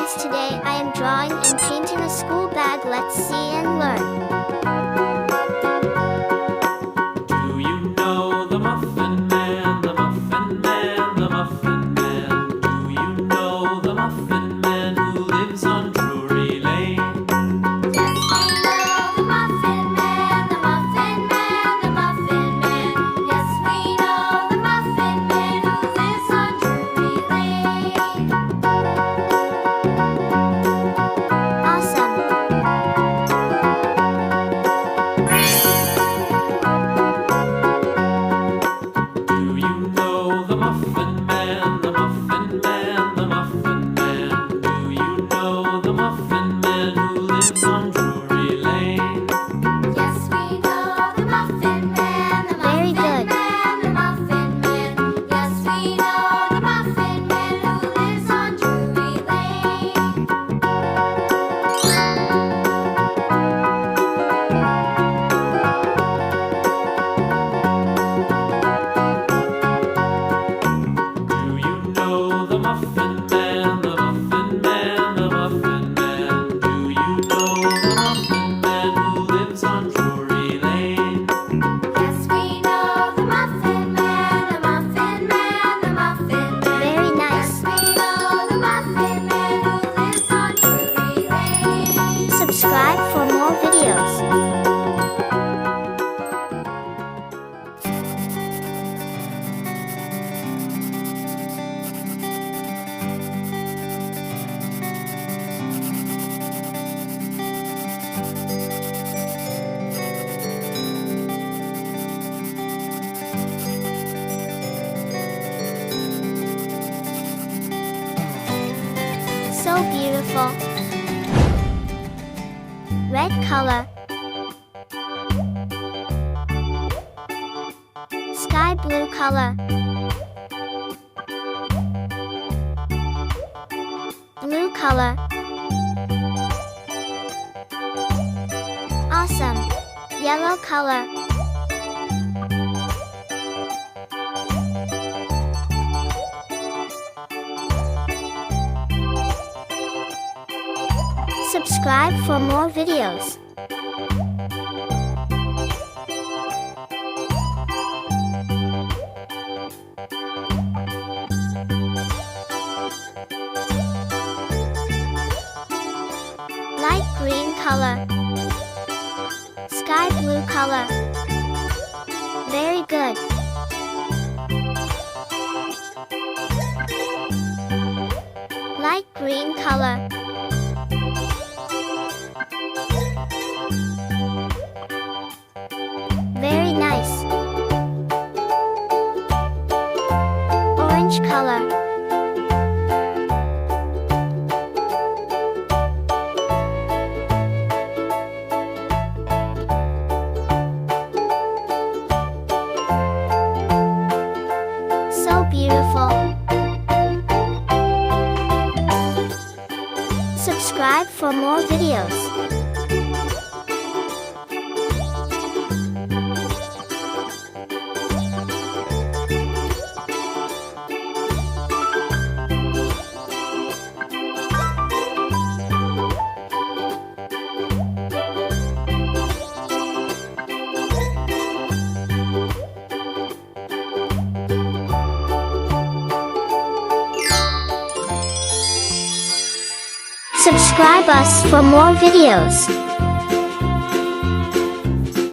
friends, today I am drawing and painting a school bag. Let's see and learn. Do you know the Muffin Man, the Muffin Man, the Muffin Man? Do you know the Muffin Man who lives on Drury Lane? Yes, we know the Muffin Man, the Muffin Man, the Muffin Man. Yes, we know the Muffin Man who lives on Drury Lane. Awesome! Do you know the Muffin Man, the Muffin Man, the Muffin Man? Do you know the Muffin Man who lives on Drury Lane? Yes, we know the Muffin Man, the Very Muffin good. Man, the Muffin Man. Yes, we know the Muffin Man who lives on Drury Lane. Do you know the Muffin Man, the Muffin Man, the Muffin Man? Do you know the Muffin Man who lives on Drury Lane? Yes, we know the Muffin Man, the Muffin Man, the Muffin Man. Very nice! Yes, we know the Muffin Man who lives on Drury Lane. Subscribe for more videos. So beautiful. Red color. Sky blue color. Blue color. Awesome. Yellow color. Subscribe for more videos. Light green color. Sky blue color. Very good. Light green color. Very nice. Orange color. So beautiful. Subscribe for more videos. Subscribe us for more videos.